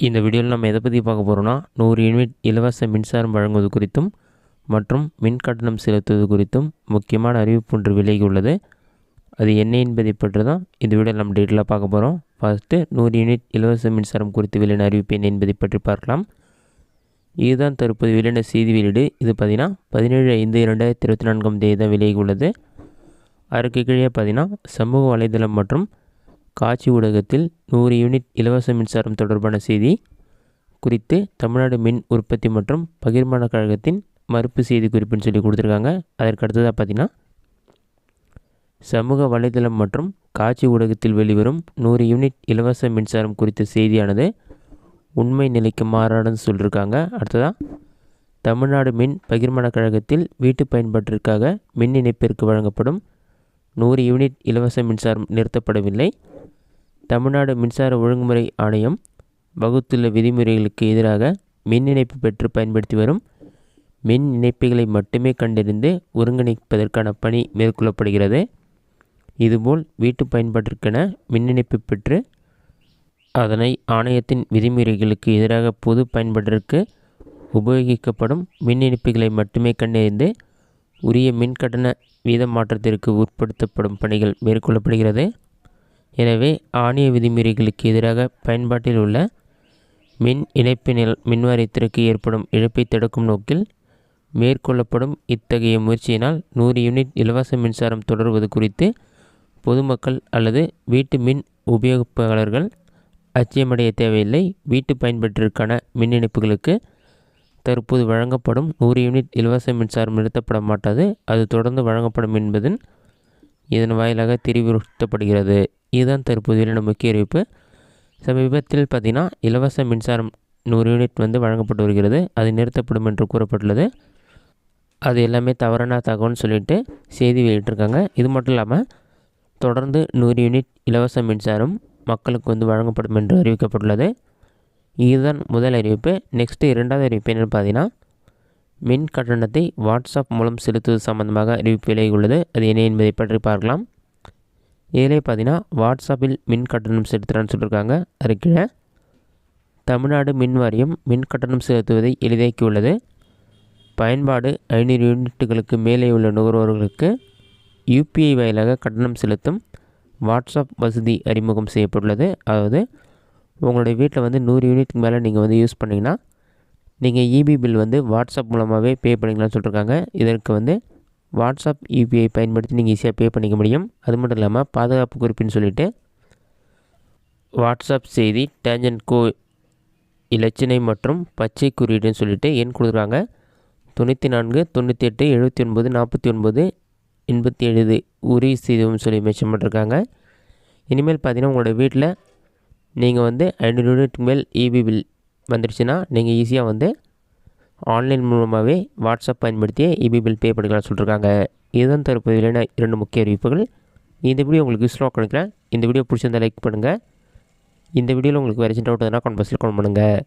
இந்த வீடியோவில் நம்ம எதை பற்றி பார்க்க போகிறோம்னா 100 யூனிட் இலவச மின்சாரம் வழங்குவது குறித்தும் மற்றும் மின் கட்டணம் செலுத்துவது குறித்தும் முக்கியமான அறிவிப்பு ஒன்று விலகி உள்ளது. அது என்ன என்பதை பற்றி தான் இந்த வீடியோவில் நம்ம டீட்டெயிலாக பார்க்க போகிறோம். ஃபஸ்ட்டு 100 யூனிட் இலவச மின்சாரம் குறித்து வெளியான அறிவிப்பு என்ன என்பதை பற்றி பார்க்கலாம். இதுதான் தற்போது வெளியான செய்தி வெளியீடு. இது பார்த்திங்கன்னா 17/5/2024 தான் விலகி உள்ளது. அதற்கு கீழே பார்த்திங்கன்னா சமூக வலைதளம் மற்றும் காட்சி ஊடகத்தில் 100 யூனிட் இலவச மின்சாரம் தொடர்பான செய்தி குறித்து தமிழ்நாடு மின் உற்பத்தி மற்றும் பகிர்மான கழகத்தின் மறுப்பு செய்தி குறிப்புன்னு சொல்லி கொடுத்துருக்காங்க. அதற்கு அடுத்ததாக பார்த்திங்கன்னா சமூக வலைதளம் மற்றும் காட்சி ஊடகத்தில் வெளிவரும் 100 யூனிட் இலவச மின்சாரம் குறித்த செய்தியானது உண்மை நிலைக்கு மாறானதுன்னு சொல்லியிருக்காங்க. அடுத்ததாக தமிழ்நாடு மின் பகிர்மான கழகத்தில் வீட்டு பயன்பாட்டிற்காக மின் இணைப்பிற்கு வழங்கப்படும் 100 யூனிட் இலவச மின்சாரம் நிறுத்தப்படவில்லை. தமிழ்நாடு மின்சார ஒழுங்குமுறை ஆணையம் வகுத்துள்ள விதிமுறைகளுக்கு எதிராக மின் இணைப்பு பெற்று பயன்படுத்தி வரும் மின் இணைப்புகளை மட்டுமே கண்டறிந்து ஒருங்கிணைப்பதற்கான பணி மேற்கொள்ளப்படுகிறது. இதுபோல் வீட்டு பயன்பாட்டிற்கென மின் இணைப்பு பெற்று அதனை ஆணையத்தின் விதிமுறைகளுக்கு எதிராக பொது பயன்பாட்டிற்கு உபயோகிக்கப்படும் மின் இணைப்புகளை மட்டுமே கண்டறிந்து உரிய மின்கட்டண வீத மாற்றத்திற்கு உட்படுத்தப்படும் பணிகள் மேற்கொள்ளப்படுகிறது. எனவே ஆணைய விதிமுறைகளுக்கு எதிராக பயன்பாட்டில் உள்ள மின் இணைப்பு மின்வாரியத்திற்கு ஏற்படும் இழப்பை தடுக்கும் நோக்கில் மேற்கொள்ளப்படும் இத்தகைய முயற்சியினால் 100 யூனிட் இலவச மின்சாரம் தொடர்வது குறித்து பொதுமக்கள் அல்லது வீட்டு மின் உபயோகிப்பாளர்கள் அச்சமடைய தேவையில்லை. வீட்டு பயன்பாட்டிற்கான மின் இணைப்புகளுக்கு தற்போது வழங்கப்படும் 100 யூனிட் இலவச மின்சாரம் நிறுத்தப்பட மாட்டாது. அது தொடர்ந்து வழங்கப்படும் என்பதன் இதன் வாயிலாக தெரிவிக்கப்படுகிறது. இதுதான் தற்போது வெளியான முக்கிய அறிவிப்பு. சமீபத்தில் பார்த்திங்கன்னா இலவச மின்சாரம் 100 யூனிட் வழங்கப்பட்டு வருகிறது. அது நிறுத்தப்படும் என்று கூறப்பட்டுள்ளது. அது எல்லாமே தவறான தகவல்னு சொல்லிட்டு செய்தி வெளியிட்டிருக்காங்க. இது மட்டும் இல்லாமல் தொடர்ந்து 100 யூனிட் இலவச மின்சாரம் மக்களுக்கு வழங்கப்படும் என்று அறிவிக்கப்பட்டுள்ளது. இதுதான் முதல் அறிவிப்பு. நெக்ஸ்ட்டு இரண்டாவது அறிவிப்பு என்னென்னு பார்த்தீங்கன்னா மின் கட்டணத்தை வாட்ஸ்அப் மூலம் செலுத்துவது சம்பந்தமாக அறிவிப்பு விலகி உள்ளது. அது என்ன என்பதை பற்றி பார்க்கலாம். இதிலே பார்த்தீங்கன்னா வாட்ஸ்அப்பில் மின் கட்டணம் செலுத்துகிறான்னு சொல்லியிருக்காங்க. அதுக்கு கீழே தமிழ்நாடு மின் வாரியம் மின் கட்டணம் செலுத்துவதை எளிதாக்கியுள்ளது. பயன்பாடு 500 யூனிட்டுகளுக்கு மேலே உள்ள நுகர்வோர்களுக்கு யூபிஐ வாயிலாக கட்டணம் செலுத்தும் வாட்ஸ்அப் வசதி அறிமுகம் செய்யப்பட்டுள்ளது. அதாவது உங்களுடைய வீட்டில் 100 யூனிட்டுக்கு மேலே நீங்கள் யூஸ் பண்ணிங்கன்னா நீங்கள் இபி பில் வாட்ஸ்அப் மூலமாகவே பே பண்ணிக்கலாம்னு சொல்லியிருக்காங்க. இதற்கு வாட்ஸ்அப் யூபிஐ பயன்படுத்தி நீங்கள் ஈஸியாக பே பண்ணிக்க முடியும். அது மட்டும் இல்லாமல் பாதுகாப்பு குறிப்புன்னு சொல்லிவிட்டு வாட்ஸ்அப் செய்தி டேஞ்சன்ட் கோ இலச்சினை மற்றும் பச்சை குறியீடுன்னு சொல்லிட்டு எண் கொடுக்குறாங்க. 94 98 79 49 87 உறுதி செய்தும் சொல்லி மென்ஷன் பண்ணிருக்காங்க. இனிமேல் பார்த்தீங்கன்னா உங்களோட வீட்டில் நீங்கள் 500 யூனிட்டுக்கு மேல் இபி பில் வந்துடுச்சுன்னா நீங்கள் ஈஸியாக ஆன்லைன் மூலமாகவே வாட்ஸ்அப் பயன்படுத்தி இபி பில் பே பண்ணிக்கலாம்னு சொல்லியிருக்காங்க. இதுதான் தற்போது 2 முக்கிய அறிவிப்புகள். இந்த வீடியோ உங்களுக்கு யூஸ்ஃபுல்லாக கிடைக்கிறேன். இந்த வீடியோ பிடிச்சிருந்தால் லைக் பண்ணுங்கள். இந்த வீடியோவில் உங்களுக்கு வேறு சின்ன டவுட் எதுனா கமெண்ட் பாக்ஸில் கமெண்ட் பண்ணுங்கள்.